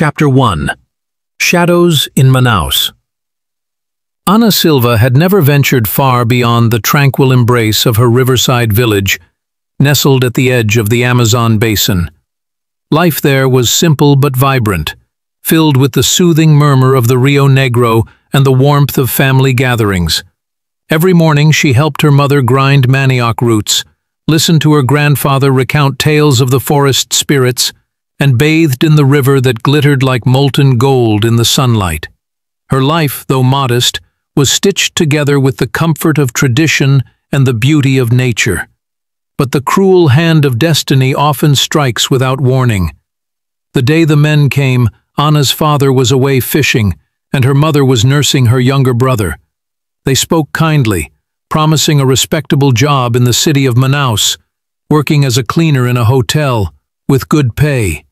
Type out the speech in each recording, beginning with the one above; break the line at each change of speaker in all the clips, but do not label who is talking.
Chapter 1. Shadows in Manaus. Ana Silva had never ventured far beyond the tranquil embrace of her riverside village, nestled at the edge of the Amazon basin. Life there was simple but vibrant, filled with the soothing murmur of the Rio Negro and the warmth of family gatherings. Every morning she helped her mother grind manioc roots, listened to her grandfather recount tales of the forest spirits, and bathed in the river that glittered like molten gold in the sunlight. Her life, though modest, was stitched together with the comfort of tradition and the beauty of nature. But the cruel hand of destiny often strikes without warning. The day the men came, Ana's father was away fishing, and her mother was nursing her younger brother. They spoke kindly, promising a respectable job in the city of Manaus, working as a cleaner in a hotel, with good pay.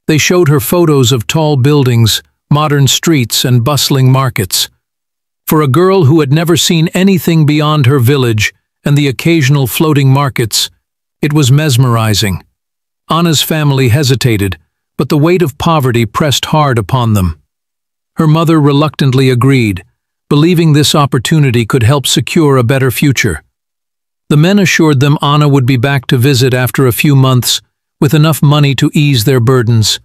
They showed her photos of tall buildings, modern streets, and bustling markets. For a girl who had never seen anything beyond her village and the occasional floating markets, it was mesmerizing. Ana's family hesitated, but the weight of poverty pressed hard upon them. Her mother reluctantly agreed, believing this opportunity could help secure a better future. The men assured them Ana would be back to visit after a few months, with enough money to ease their burdens.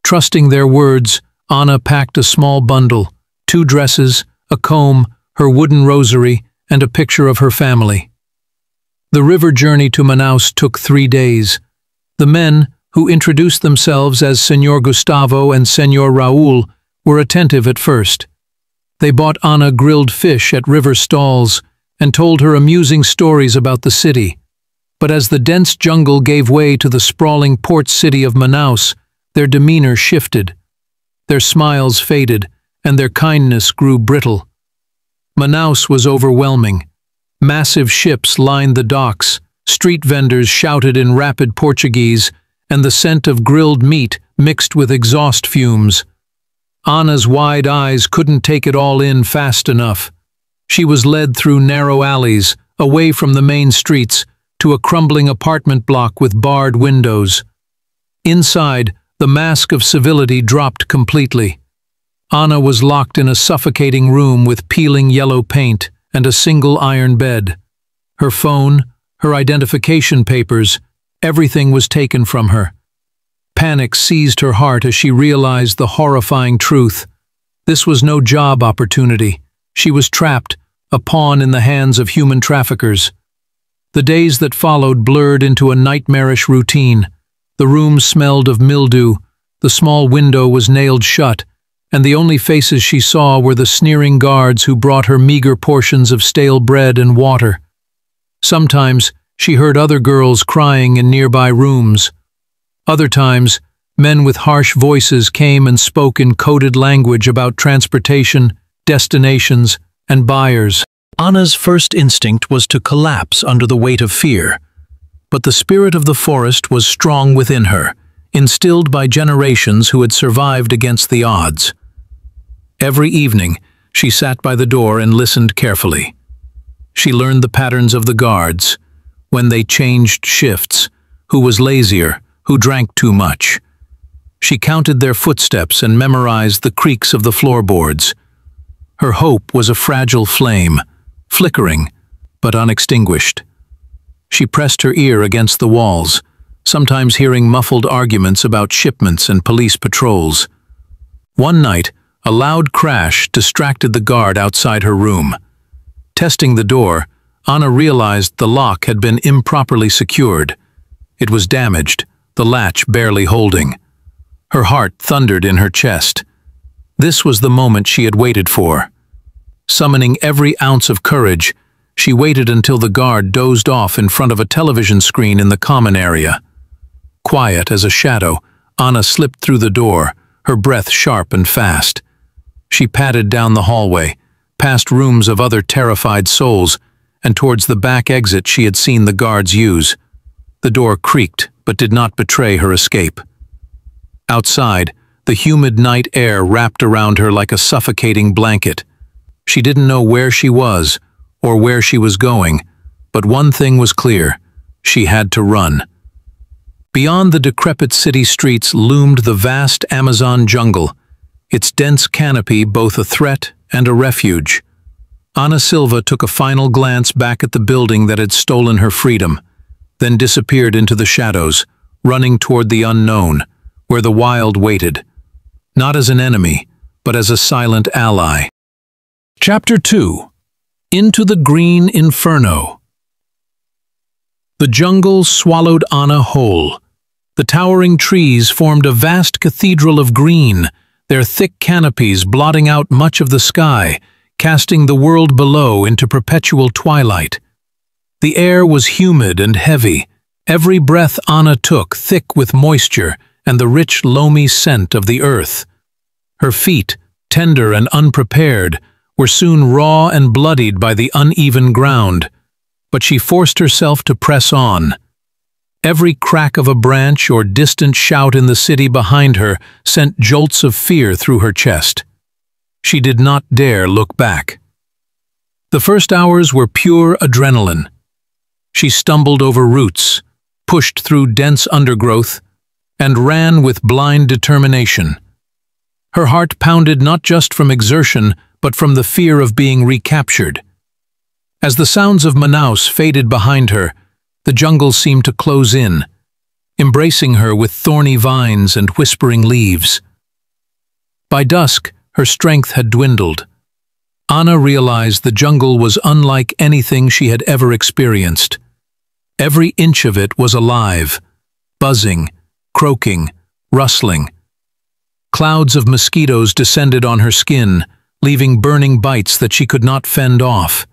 Trusting their words, Ana packed a small bundle, 2 dresses, a comb, her wooden rosary, and a picture of her family. The river journey to Manaus took 3 days. The men, who introduced themselves as Senor Gustavo and Senor Raul, were attentive at first. They bought Ana grilled fish at river stalls and told her amusing stories about the city. But as the dense jungle gave way to the sprawling port city of Manaus, their demeanor shifted. Their smiles faded, and their kindness grew brittle. Manaus was overwhelming. Massive ships lined the docks, street vendors shouted in rapid Portuguese, and the scent of grilled meat mixed with exhaust fumes. Ana's wide eyes couldn't take it all in fast enough. She was led through narrow alleys, away from the main streets, to a crumbling apartment block with barred windows. Inside, the mask of civility dropped completely. Ana was locked in a suffocating room with peeling yellow paint and a single iron bed. Her phone, her identification papers, everything was taken from her. Panic seized her heart as she realized the horrifying truth. This was no job opportunity. She was trapped, a pawn in the hands of human traffickers. The days that followed blurred into a nightmarish routine. The room smelled of mildew, the small window was nailed shut, and the only faces she saw were the sneering guards who brought her meager portions of stale bread and water. Sometimes she heard other girls crying in nearby rooms. Other times, men with harsh voices came and spoke in coded language about transportation, destinations, and buyers. Ana's first instinct was to collapse under the weight of fear, but the spirit of the forest was strong within her, instilled by generations who had survived against the odds. Every evening, she sat by the door and listened carefully. She learned the patterns of the guards, when they changed shifts, who was lazier, who drank too much. She counted their footsteps and memorized the creaks of the floorboards. Her hope was a fragile flame, flickering, but unextinguished. She pressed her ear against the walls, sometimes hearing muffled arguments about shipments and police patrols. One night, a loud crash distracted the guard outside her room. Testing the door, Ana realized the lock had been improperly secured. It was damaged, the latch barely holding. Her heart thundered in her chest. This was the moment she had waited for. Summoning every ounce of courage, she waited until the guard dozed off in front of a television screen in the common area. Quiet as a shadow, Ana slipped through the door, her breath sharp and fast. She padded down the hallway, past rooms of other terrified souls, and towards the back exit she had seen the guards use. The door creaked, but did not betray her escape. Outside, the humid night air wrapped around her like a suffocating blanket. She didn't know where she was, or where she was going, but one thing was clear: she had to run. Beyond the decrepit city streets loomed the vast Amazon jungle, its dense canopy both a threat and a refuge. Ana Silva took a final glance back at the building that had stolen her freedom, then disappeared into the shadows, running toward the unknown, where the wild waited, not as an enemy, but as a silent ally. Chapter 2. Into the Green Inferno. The jungle swallowed Ana whole. The towering trees formed a vast cathedral of green, their thick canopies blotting out much of the sky, casting the world below into perpetual twilight. The air was humid and heavy, every breath Ana took thick with moisture and the rich, loamy scent of the earth. Her feet, tender and unprepared, were soon raw and bloodied by the uneven ground, but she forced herself to press on. Every crack of a branch or distant shout in the city behind her sent jolts of fear through her chest. She did not dare look back. The first hours were pure adrenaline. She stumbled over roots, pushed through dense undergrowth, and ran with blind determination. Her heart pounded not just from exertion, but from the fear of being recaptured. As the sounds of Manaus faded behind her, the jungle seemed to close in, embracing her with thorny vines and whispering leaves. By dusk, her strength had dwindled. Ana realized the jungle was unlike anything she had ever experienced. Every inch of it was alive, buzzing, croaking, rustling. Clouds of mosquitoes descended on her skin, leaving burning bites that she could not fend off.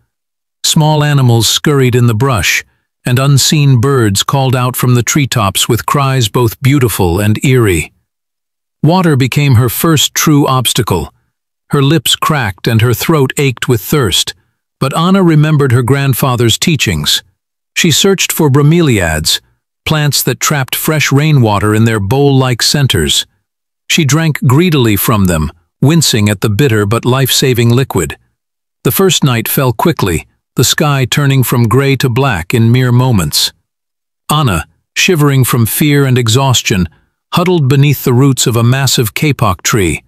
Small animals scurried in the brush, and unseen birds called out from the treetops with cries both beautiful and eerie. Water became her first true obstacle. Her lips cracked and her throat ached with thirst, but Ana remembered her grandfather's teachings. She searched for bromeliads, plants that trapped fresh rainwater in their bowl-like centers. She drank greedily from them, wincing at the bitter but life-saving liquid. The first night fell quickly, the sky turning from gray to black in mere moments. Ana, shivering from fear and exhaustion, huddled beneath the roots of a massive kapok tree.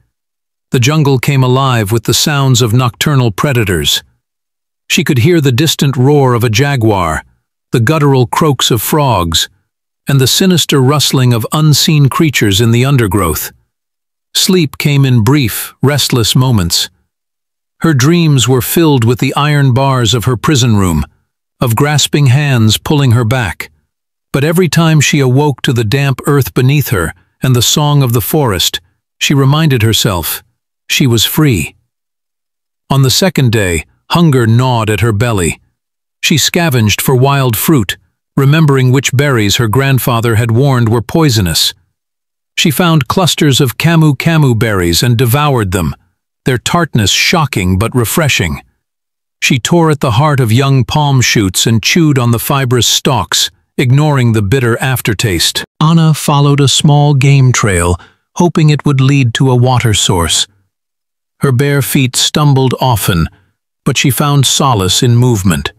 The jungle came alive with the sounds of nocturnal predators. She could hear the distant roar of a jaguar, the guttural croaks of frogs, and the sinister rustling of unseen creatures in the undergrowth. Sleep came in brief, restless moments. Her dreams were filled with the iron bars of her prison room, of grasping hands pulling her back. But every time she awoke to the damp earth beneath her and the song of the forest, she reminded herself she was free. On the second day, hunger gnawed at her belly. She scavenged for wild fruit, remembering which berries her grandfather had warned were poisonous. She found clusters of camu berries and devoured them, their tartness shocking but refreshing. She tore at the heart of young palm shoots and chewed on the fibrous stalks, ignoring the bitter aftertaste. Ana followed a small game trail, hoping it would lead to a water source. Her bare feet stumbled often, but she found solace in movement.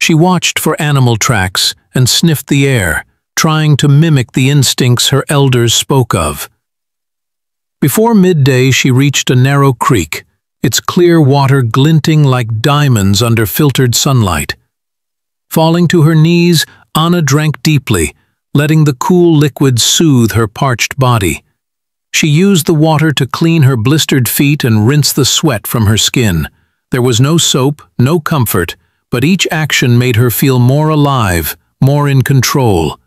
She watched for animal tracks and sniffed the air, trying to mimic the instincts her elders spoke of. Before midday, she reached a narrow creek, its clear water glinting like diamonds under filtered sunlight. Falling to her knees, Ana drank deeply, letting the cool liquid soothe her parched body. She used the water to clean her blistered feet and rinse the sweat from her skin. There was no soap, no comfort, but each action made her feel more alive, more in control.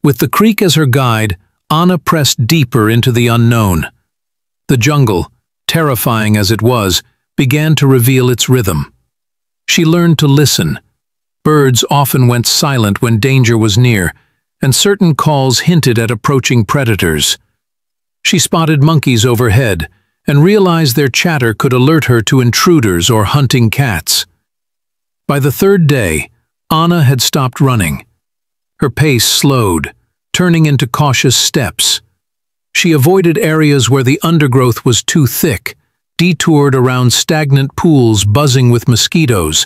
With the creek as her guide, Ana pressed deeper into the unknown. The jungle, terrifying as it was, began to reveal its rhythm. She learned to listen. Birds often went silent when danger was near, and certain calls hinted at approaching predators. She spotted monkeys overhead and realized their chatter could alert her to intruders or hunting cats. By the third day, Ana had stopped running. Her pace slowed, turning into cautious steps. She avoided areas where the undergrowth was too thick, detoured around stagnant pools buzzing with mosquitoes,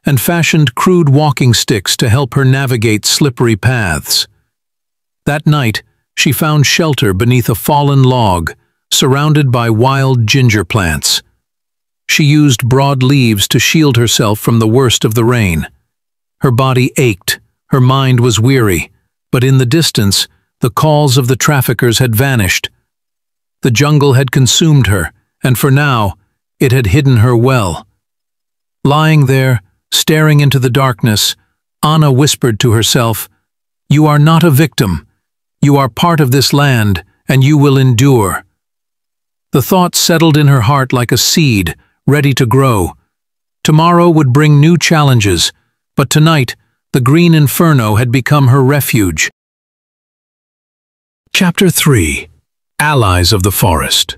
and fashioned crude walking sticks to help her navigate slippery paths. That night, she found shelter beneath a fallen log, surrounded by wild ginger plants. She used broad leaves to shield herself from the worst of the rain. Her body ached, her mind was weary, but in the distance, the calls of the traffickers had vanished. The jungle had consumed her, and for now, it had hidden her well. Lying there, staring into the darkness, Anna whispered to herself, "You are not a victim. You are part of this land, and you will endure." The thought settled in her heart like a seed, ready to grow. Tomorrow would bring new challenges, but tonight, the green inferno had become her refuge. Chapter 3. Allies of the Forest.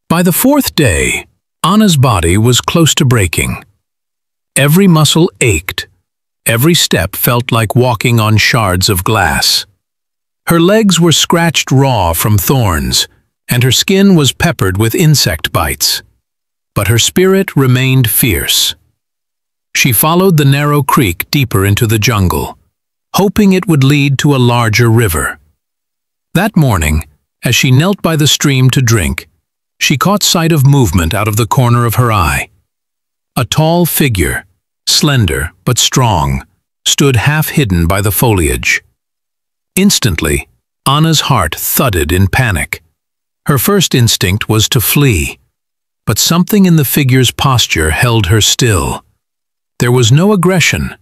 By the fourth day, Anna's body was close to breaking. Every muscle ached. Every step felt like walking on shards of glass. Her legs were scratched raw from thorns, and her skin was peppered with insect bites. But her spirit remained fierce. She followed the narrow creek deeper into the jungle, hoping it would lead to a larger river. That morning, as she knelt by the stream to drink, she caught sight of movement out of the corner of her eye. A tall figure, slender but strong, stood half-hidden by the foliage. Instantly, Anna's heart thudded in panic. Her first instinct was to flee, but something in the figure's posture held her still. There was no aggression,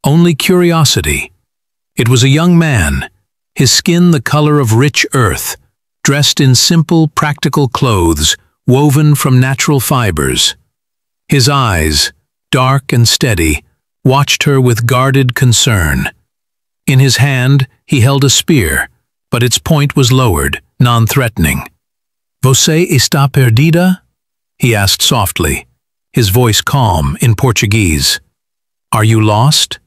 only curiosity. It was a young man, his skin the color of rich earth, dressed in simple, practical clothes woven from natural fibers. His eyes, dark and steady, watched her with guarded concern. In his hand, he held a spear, but its point was lowered, non-threatening. "Você está perdida?" he asked softly, his voice calm in Portuguese. "Are you lost?"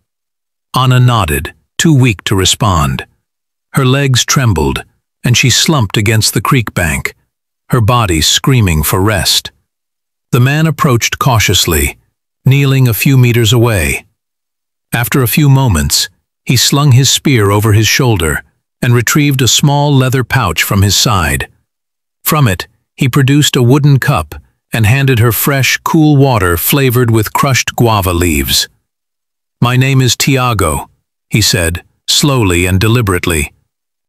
Anna nodded, too weak to respond. Her legs trembled, and she slumped against the creek bank, her body screaming for rest. The man approached cautiously, kneeling a few meters away. After a few moments, he slung his spear over his shoulder and retrieved a small leather pouch from his side. From it, he produced a wooden cup and handed her fresh, cool water flavored with crushed guava leaves. "My name is Tiago," he said, slowly and deliberately,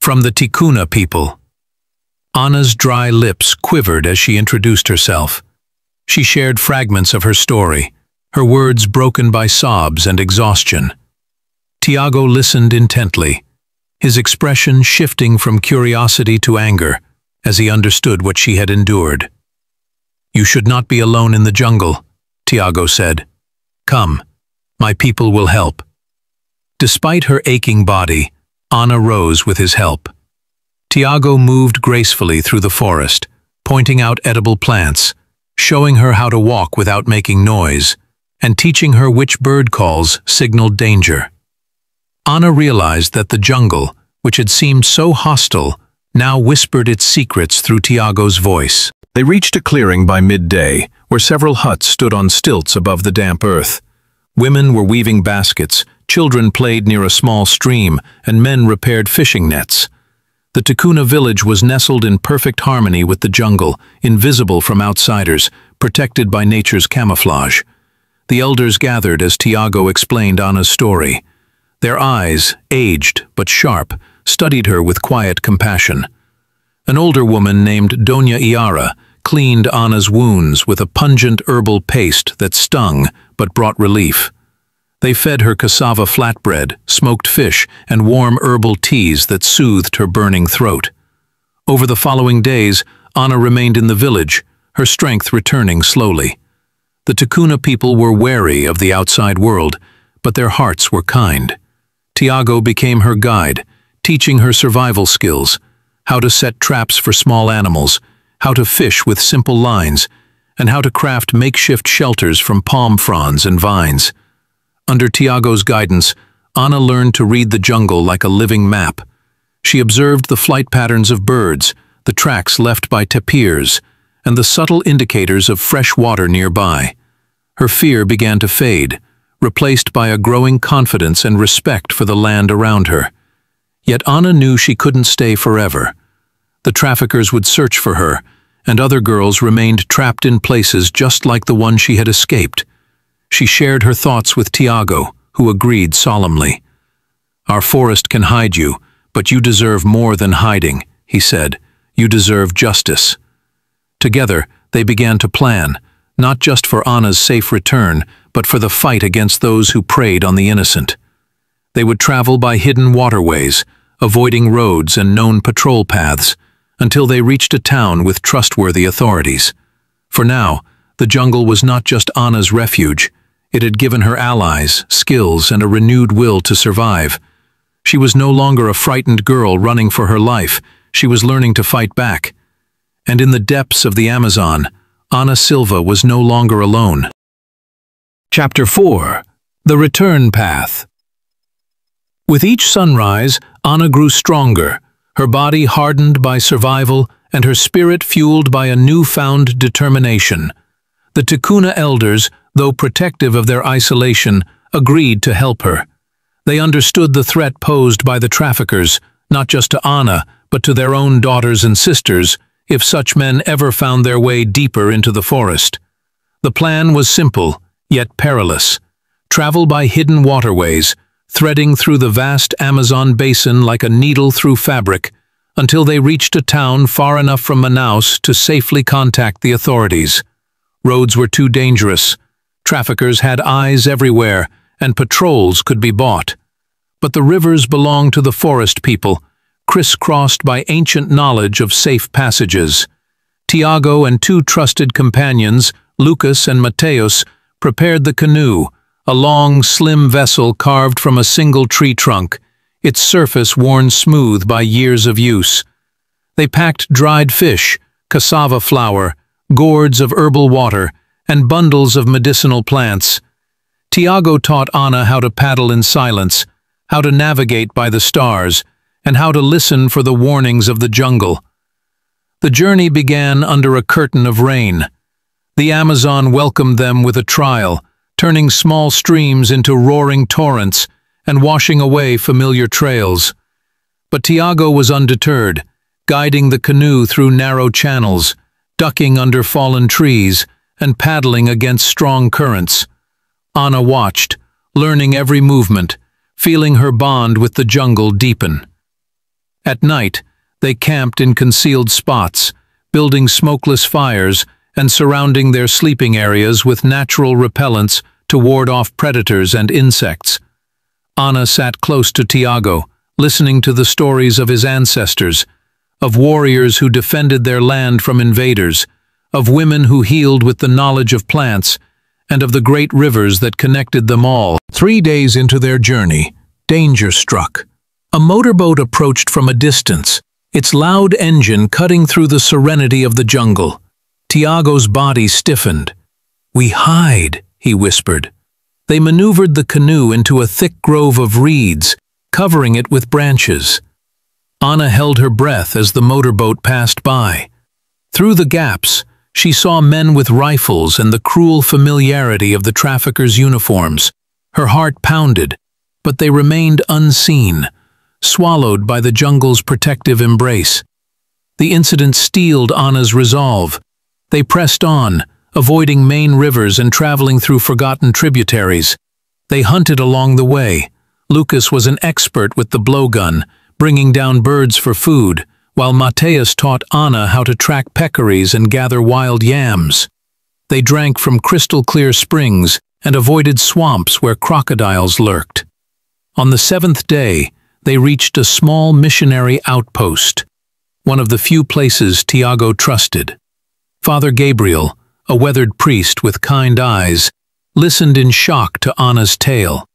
"from the Ticuna people." Anna's dry lips quivered as she introduced herself. She shared fragments of her story, her words broken by sobs and exhaustion. Tiago listened intently, his expression shifting from curiosity to anger as he understood what she had endured. "You should not be alone in the jungle," Tiago said. "Come, my people will help." Despite her aching body, Anna rose with his help. Tiago moved gracefully through the forest, pointing out edible plants, showing her how to walk without making noise, and teaching her which bird calls signaled danger. Anna realized that the jungle, which had seemed so hostile, now whispered its secrets through Tiago's voice. They reached a clearing by midday, where several huts stood on stilts above the damp earth. Women were weaving baskets, children played near a small stream, and men repaired fishing nets. The Ticuna village was nestled in perfect harmony with the jungle, invisible from outsiders, protected by nature's camouflage. The elders gathered as Tiago explained Anna's story. Their eyes, aged but sharp, studied her with quiet compassion. An older woman named Doña Iara cleaned Anna's wounds with a pungent herbal paste that stung but brought relief. They fed her cassava flatbread, smoked fish, and warm herbal teas that soothed her burning throat. Over the following days, Anna remained in the village, her strength returning slowly. The Ticuna people were wary of the outside world, but their hearts were kind. Tiago became her guide, teaching her survival skills, how to set traps for small animals, how to fish with simple lines, and how to craft makeshift shelters from palm fronds and vines. Under Tiago's guidance, Anna learned to read the jungle like a living map. She observed the flight patterns of birds, the tracks left by tapirs, and the subtle indicators of fresh water nearby. Her fear began to fade, replaced by a growing confidence and respect for the land around her. Yet Anna knew she couldn't stay forever. The traffickers would search for her, and other girls remained trapped in places just like the one she had escaped. She shared her thoughts with Tiago, who agreed solemnly. "Our forest can hide you, but you deserve more than hiding," he said. "You deserve justice." Together, they began to plan, not just for Anna's safe return, but for the fight against those who preyed on the innocent. They would travel by hidden waterways, avoiding roads and known patrol paths, until they reached a town with trustworthy authorities. For now, the jungle was not just Anna's refuge. It had given her allies, skills, and a renewed will to survive. She was no longer a frightened girl running for her life. She was learning to fight back. And in the depths of the Amazon, Ana Silva was no longer alone. Chapter 4. The Return Path. With each sunrise, Ana grew stronger, her body hardened by survival and her spirit fueled by a newfound determination. The Ticuna elders, though protective of their isolation, agreed to help her. They understood the threat posed by the traffickers, not just to Ana, but to their own daughters and sisters, if such men ever found their way deeper into the forest. The plan was simple, yet perilous. Travel by hidden waterways, threading through the vast Amazon basin like a needle through fabric, until they reached a town far enough from Manaus to safely contact the authorities. Roads were too dangerous. Traffickers had eyes everywhere, and patrols could be bought. But the rivers belonged to the forest people, crisscrossed by ancient knowledge of safe passages. Tiago and two trusted companions, Lucas and Mateus, prepared the canoe, a long, slim vessel carved from a single tree trunk, its surface worn smooth by years of use. They packed dried fish, cassava flour, gourds of herbal water, and bundles of medicinal plants. Tiago taught Ana how to paddle in silence, how to navigate by the stars, and how to listen for the warnings of the jungle. The journey began under a curtain of rain. The Amazon welcomed them with a trial, turning small streams into roaring torrents and washing away familiar trails. But Tiago was undeterred, guiding the canoe through narrow channels, ducking under fallen trees, and paddling against strong currents. Ana watched, learning every movement, feeling her bond with the jungle deepen. At night, they camped in concealed spots, building smokeless fires and surrounding their sleeping areas with natural repellents to ward off predators and insects. Ana sat close to Tiago, listening to the stories of his ancestors, of warriors who defended their land from invaders, of women who healed with the knowledge of plants, and of the great rivers that connected them all. 3 days into their journey, danger struck. A motorboat approached from a distance, its loud engine cutting through the serenity of the jungle. Tiago's body stiffened. "We hide," he whispered. They maneuvered the canoe into a thick grove of reeds, covering it with branches. Ana held her breath as the motorboat passed by. Through the gaps, she saw men with rifles and the cruel familiarity of the traffickers' uniforms. Her heart pounded, but they remained unseen, swallowed by the jungle's protective embrace. The incident steeled Ana's resolve. They pressed on, avoiding main rivers and traveling through forgotten tributaries. They hunted along the way. Lucas was an expert with the blowgun, bringing down birds for food, while Mateus taught Ana how to track peccaries and gather wild yams. They drank from crystal-clear springs and avoided swamps where crocodiles lurked. On the 7th day, they reached a small missionary outpost, one of the few places Tiago trusted. Father Gabriel, a weathered priest with kind eyes, listened in shock to Ana's tale.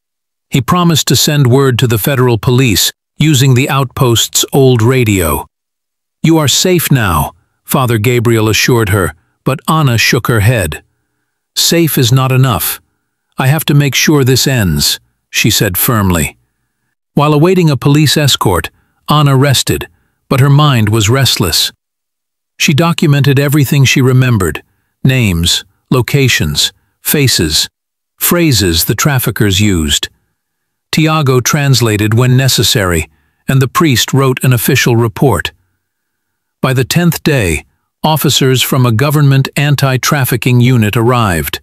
He promised to send word to the federal police using the outpost's old radio. "You are safe now," Father Gabriel assured her, but Ana shook her head. "Safe is not enough. I have to make sure this ends," she said firmly. While awaiting a police escort, Ana rested, but her mind was restless. She documented everything she remembered: names, locations, faces, phrases the traffickers used. Tiago translated when necessary, and the priest wrote an official report. By the 10th day, officers from a government anti-trafficking unit arrived.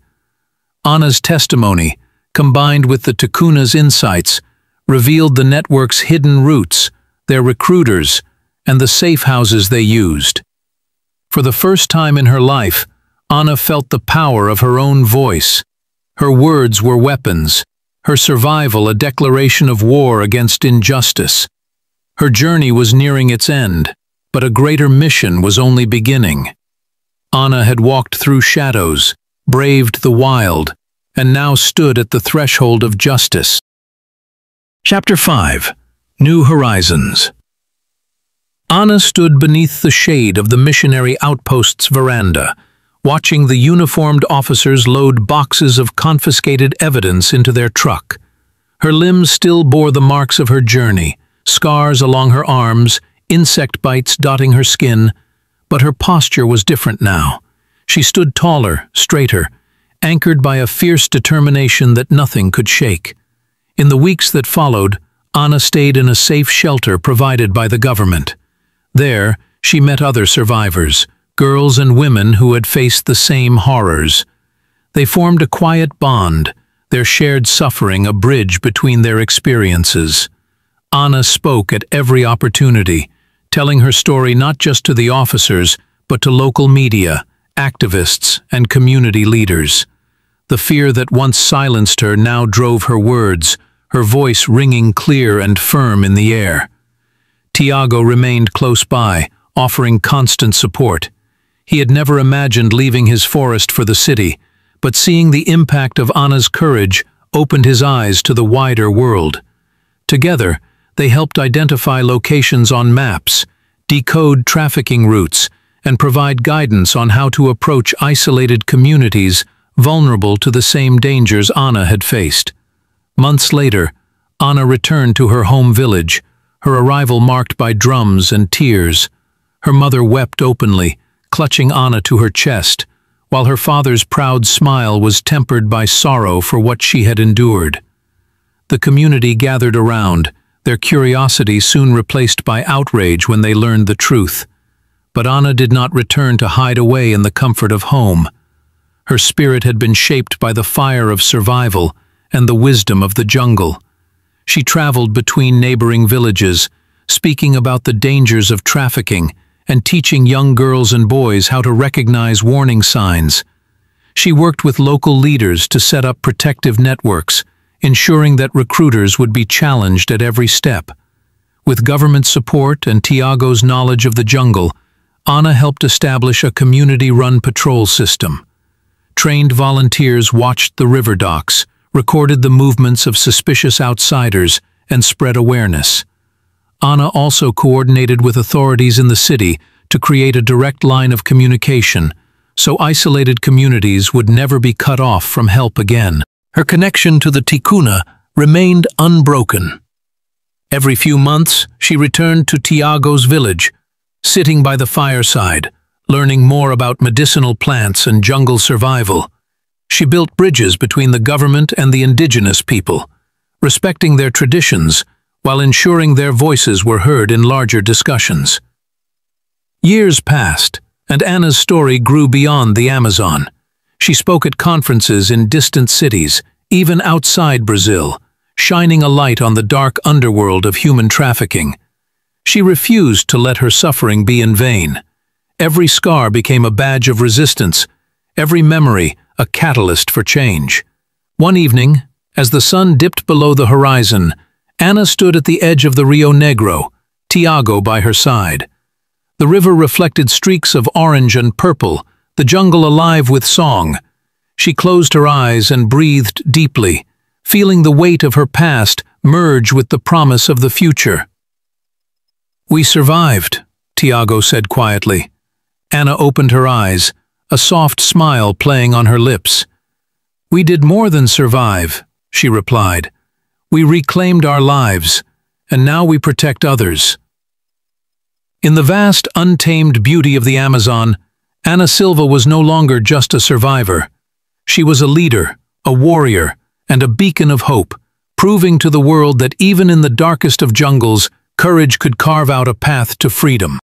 Anna's testimony, combined with the Ticuna's insights, revealed the network's hidden routes, their recruiters, and the safe houses they used. For the first time in her life, Anna felt the power of her own voice. Her words were weapons, her survival a declaration of war against injustice. Her journey was nearing its end, but a greater mission was only beginning. Anna had walked through shadows, braved the wild, and now stood at the threshold of justice. Chapter 5. New Horizons. Anna stood beneath the shade of the missionary outpost's veranda, watching the uniformed officers load boxes of confiscated evidence into their truck. Her limbs still bore the marks of her journey, scars along her arms, insect bites dotting her skin, but her posture was different now. She stood taller, straighter, anchored by a fierce determination that nothing could shake. In the weeks that followed, Anna stayed in a safe shelter provided by the government. There, she met other survivors, girls and women who had faced the same horrors. They formed a quiet bond, their shared suffering a bridge between their experiences. Anna spoke at every opportunity, telling her story not just to the officers, but to local media, activists, and community leaders. The fear that once silenced her now drove her words, her voice ringing clear and firm in the air. Tiago remained close by, offering constant support. He had never imagined leaving his forest for the city, but seeing the impact of Anna's courage opened his eyes to the wider world. Together, they helped identify locations on maps, decode trafficking routes, and provide guidance on how to approach isolated communities vulnerable to the same dangers Anna had faced. Months later, Anna returned to her home village, her arrival marked by drums and tears. Her mother wept openly, clutching Anna to her chest, while her father's proud smile was tempered by sorrow for what she had endured. The community gathered around, their curiosity soon replaced by outrage when they learned the truth. But Anna did not return to hide away in the comfort of home. Her spirit had been shaped by the fire of survival and the wisdom of the jungle. She traveled between neighboring villages, speaking about the dangers of trafficking and teaching young girls and boys how to recognize warning signs. She worked with local leaders to set up protective networks, ensuring that recruiters would be challenged at every step. With government support and Tiago's knowledge of the jungle, Anna helped establish a community-run patrol system. Trained volunteers watched the river docks, recorded the movements of suspicious outsiders, and spread awareness. Anna also coordinated with authorities in the city to create a direct line of communication, so isolated communities would never be cut off from help again. Her connection to the Ticuna remained unbroken. Every few months, she returned to Tiago's village, sitting by the fireside, learning more about medicinal plants and jungle survival. She built bridges between the government and the indigenous people, respecting their traditions while ensuring their voices were heard in larger discussions. Years passed, and Anna's story grew beyond the Amazon. She spoke at conferences in distant cities, even outside Brazil, shining a light on the dark underworld of human trafficking. She refused to let her suffering be in vain. Every scar became a badge of resistance, every memory a catalyst for change. One evening, as the sun dipped below the horizon, Anna stood at the edge of the Rio Negro, Tiago by her side. The river reflected streaks of orange and purple, the jungle alive with song. She closed her eyes and breathed deeply, feeling the weight of her past merge with the promise of the future. "We survived," Tiago said quietly. Anna opened her eyes, a soft smile playing on her lips. "We did more than survive," she replied. "We reclaimed our lives, and now we protect others." In the vast, untamed beauty of the Amazon, Anna Silva was no longer just a survivor. She was a leader, a warrior, and a beacon of hope, proving to the world that even in the darkest of jungles, Courage could carve out a path to freedom.